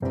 Hey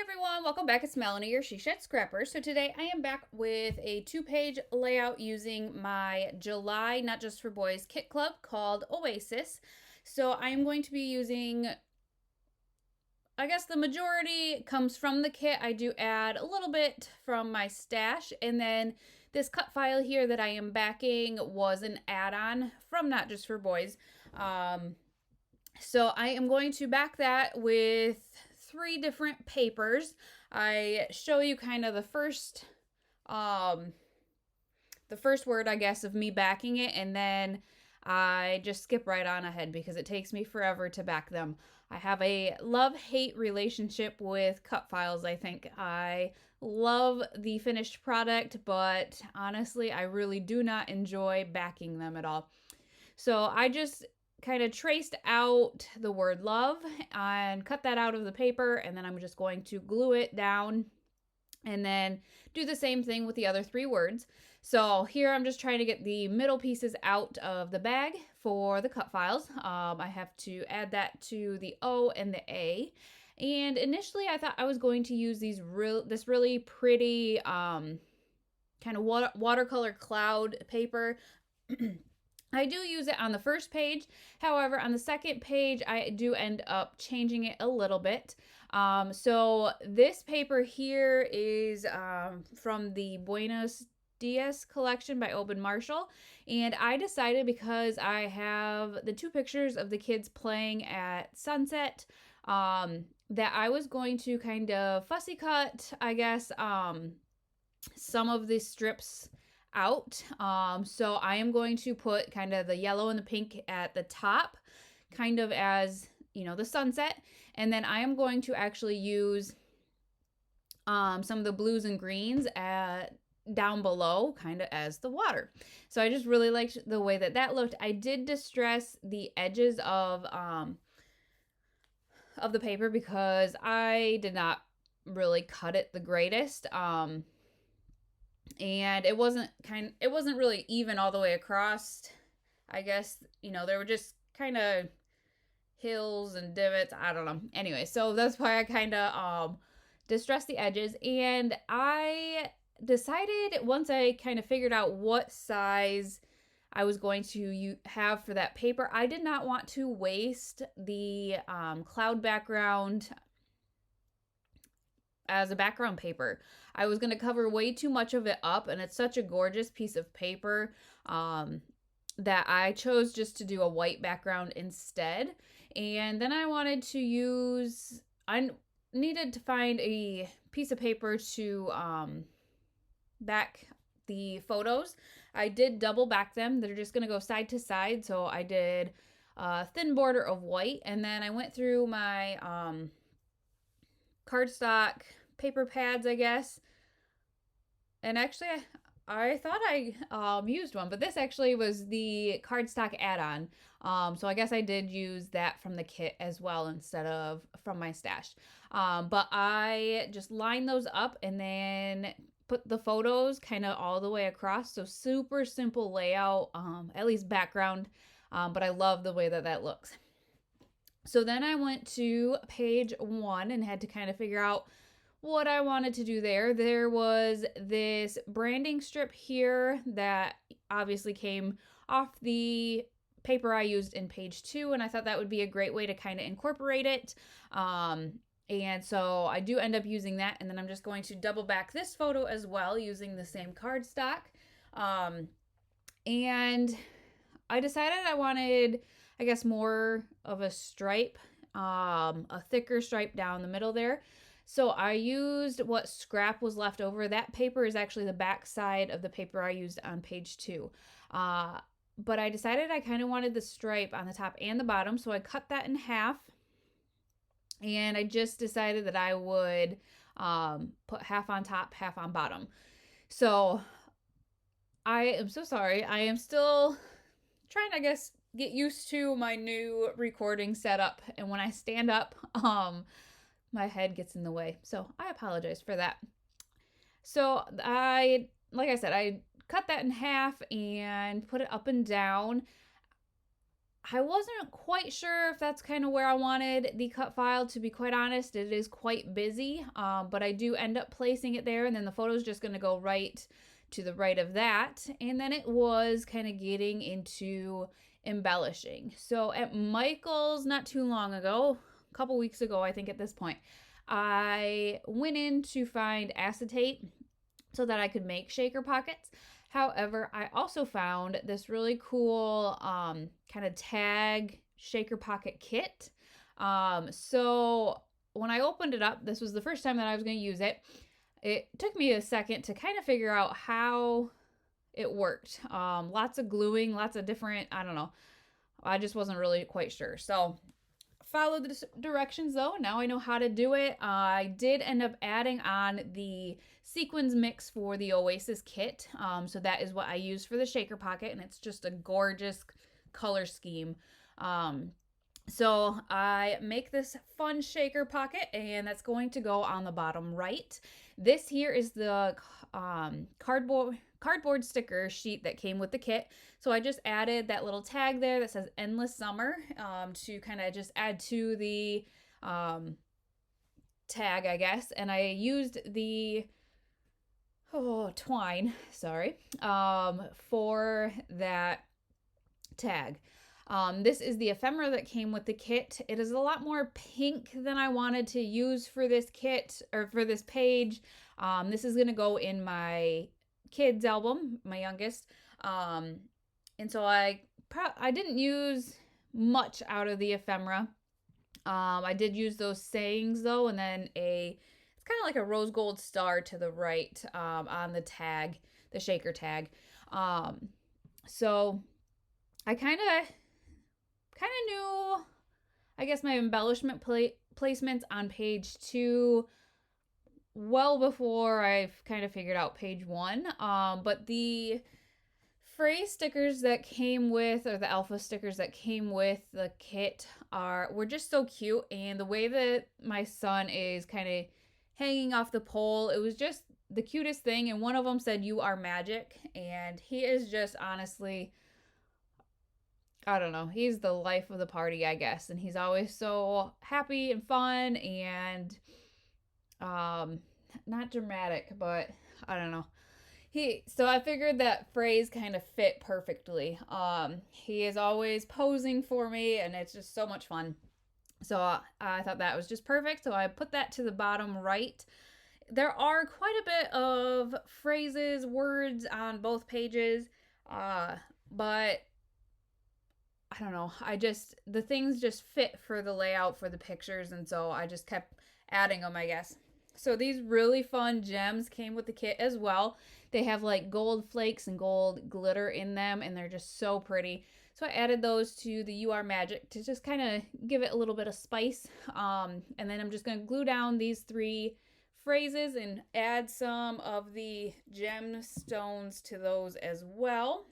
everyone, welcome back. It's Melanie, your She Shed Scrapper. So today I am back with a 2-page layout using my July Not Just for Boys kit club called Oasis. So I am going to be using, I guess the majority comes from the kit. I do add a little bit from my stash, and then this cut file here that I am backing was an add-on from Not Just for Boys. So I am going to back that with 3 different papers. I show you kind of um, the first word, I guess, of me backing it, and then I just skip right on ahead because it takes me forever to back them. I have a love-hate relationship with cut files, I think. I love the finished product, but honestly, I really do not enjoy backing them at all. So I just kind of traced out the word love and cut that out of the paper, and then I'm just going to glue it down and then do the same thing with the other 3 words. So here I'm just trying to get the middle pieces out of the bag for the cut files. I have to add that to the O and the A. And initially I thought I was going to use this really pretty kind of watercolor cloud paper. I do use it on the first page. However, on the second page, I do end up changing it a little bit. So this paper here is from the Buenos Dias collection by Oban Marshall. And I decided, because I have the 2 pictures of the kids playing at sunset, that I was going to kind of fussy cut, I guess, some of the strips out. So I am going to put kind of the yellow and the pink at the top, kind of as, the sunset. And then I am going to actually use some of the blues and greens down below, kind of as the water. So I just really liked the way that looked. I did distress the edges of the paper because I did not really cut it the greatest. And it wasn't really even all the way across. I guess, there were just kind of hills and divots. I don't know. Anyway, so that's why I kind of distressed the edges. And I decided, once I kind of figured out what size I was going to have for that paper, I did not want to waste the cloud background as a background paper. I was going to cover way too much of it up, and it's such a gorgeous piece of paper that I chose just to do a white background instead. And then I needed to find a piece of paper to back the photos. I did double back them. They're just going to go side to side. So I did a thin border of white, and then I went through my cardstock paper pads, I guess. And actually, I thought I used one, but this actually was the cardstock add-on. So I guess I did use that from the kit as well instead of from my stash. But I just lined those up and then put the photos kind of all the way across. So super simple layout, at least background. But I love the way that looks. So then I went to page 1 and had to kind of figure out what I wanted to do there. There was this branding strip here that obviously came off the paper I used in page 2, and I thought that would be a great way to kind of incorporate it. And so I do end up using that, and then I'm just going to double back this photo as well using the same cardstock. And I decided I wanted, I guess, more of a stripe, a thicker stripe down the middle there. So I used what scrap was left over. That paper is actually the back side of the paper I used on page 2. But I decided I kind of wanted the stripe on the top and the bottom, so I cut that in half. And I just decided that I would put half on top, half on bottom. So I am so sorry. I am still trying to, I guess, get used to my new recording setup. And when I stand up, my head gets in the way. So I apologize for that. So like I said, I cut that in half and put it up and down. I wasn't quite sure if that's kind of where I wanted the cut file, to be quite honest. It is quite busy, but I do end up placing it there, and then the photo is just going to go right to the right of that. And then it was kind of getting into embellishing. So at Michael's not too long ago, a couple weeks ago, I think at this point, I went in to find acetate so that I could make shaker pockets. However, I also found this really cool kind of tag shaker pocket kit. So when I opened it up, this was the first time that I was going to use it. It took me a second to kind of figure out how it worked. Lots of gluing, lots of different, I don't know. I just wasn't really quite sure. So followed the directions though. Now I know how to do it. I did end up adding on the sequins mix for the Oasis kit. So that is what I use for the shaker pocket, and it's just a gorgeous color scheme. So I make this fun shaker pocket, and that's going to go on the bottom right. This here is the cardboard sticker sheet that came with the kit. So I just added that little tag there that says Endless Summer to kind of just add to the tag, I guess. And I used the twine, sorry, for that tag. This is the ephemera that came with the kit. It is a lot more pink than I wanted to use for this kit or for this page. This is going to go in my kids album, my youngest. And so I didn't use much out of the ephemera. I did use those sayings though, and then it's kind of like a rose gold star to the right on the tag, the shaker tag. So I kind of knew, I guess, my embellishment placements on page 2 well before I've kind of figured out page 1. But the phrase stickers that came with, or the alpha stickers that came with the kit were just so cute, and the way that my son is kind of hanging off the pole, it was just the cutest thing. And one of them said, "You are magic," and he is just honestly, I don't know, he's the life of the party, I guess, and he's always so happy and fun and not dramatic, but I don't know. So I figured that phrase kind of fit perfectly. He is always posing for me, and it's just so much fun. So I thought that was just perfect. So I put that to the bottom right. There are quite a bit of phrases, words on both pages, but I don't know. The things just fit for the layout for the pictures, and so I just kept adding them, I guess. So these really fun gems came with the kit as well. They have like gold flakes and gold glitter in them, and they're just so pretty. So I added those to the You Are Magic to just kind of give it a little bit of spice. And then I'm just going to glue down these 3 phrases and add some of the gemstones to those as well.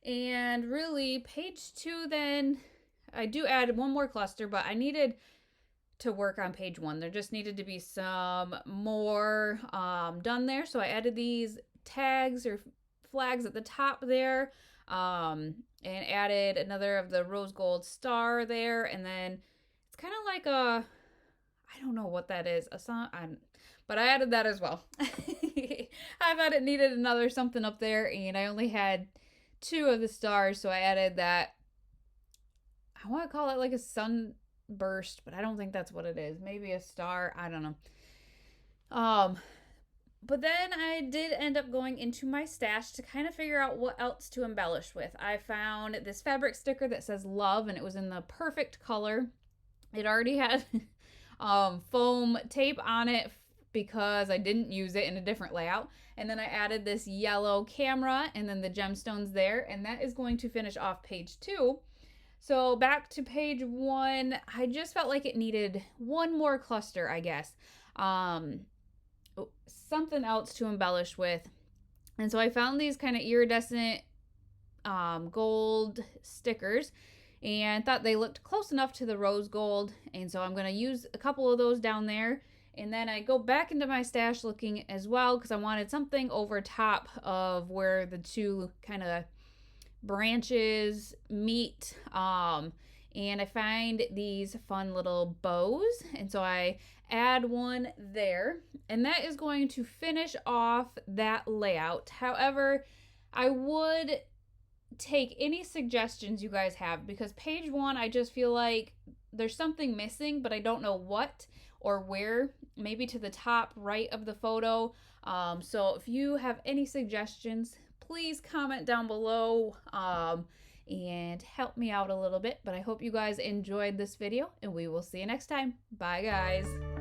And really, page 2 then, I do add one more cluster, but I needed to work on page 1. There just needed to be some more done there. So I added these tags or flags at the top there, and added another of the rose gold star there. And then it's kind of like I don't know what that is, but I added that as well. I thought it needed another something up there, and I only had 2 of the stars, so I added that. I want to call it like a sunburst, but I don't think that's what it is. Maybe a star, I don't know. But then I did end up going into my stash to kind of figure out what else to embellish with. I found this fabric sticker that says love, and it was in the perfect color. It already had foam tape on it because I didn't use it in a different layout. And then I added this yellow camera and then the gemstones there, and that is going to finish off page 2. So back to page 1, I just felt like it needed one more cluster, I guess. Something else to embellish with. And so I found these kind of iridescent gold stickers and thought they looked close enough to the rose gold. And so I'm going to use a couple of those down there. And then I go back into my stash looking as well because I wanted something over top of where the 2 kind of branches meet. And I find these fun little bows, and so I add one there, and that is going to finish off that layout. However, I would take any suggestions you guys have, because page 1, I just feel like there's something missing, but I don't know what or where. Maybe to the top right of the photo. So if you have any suggestions, please comment down below and help me out a little bit. But I hope you guys enjoyed this video, and we will see you next time. Bye, guys.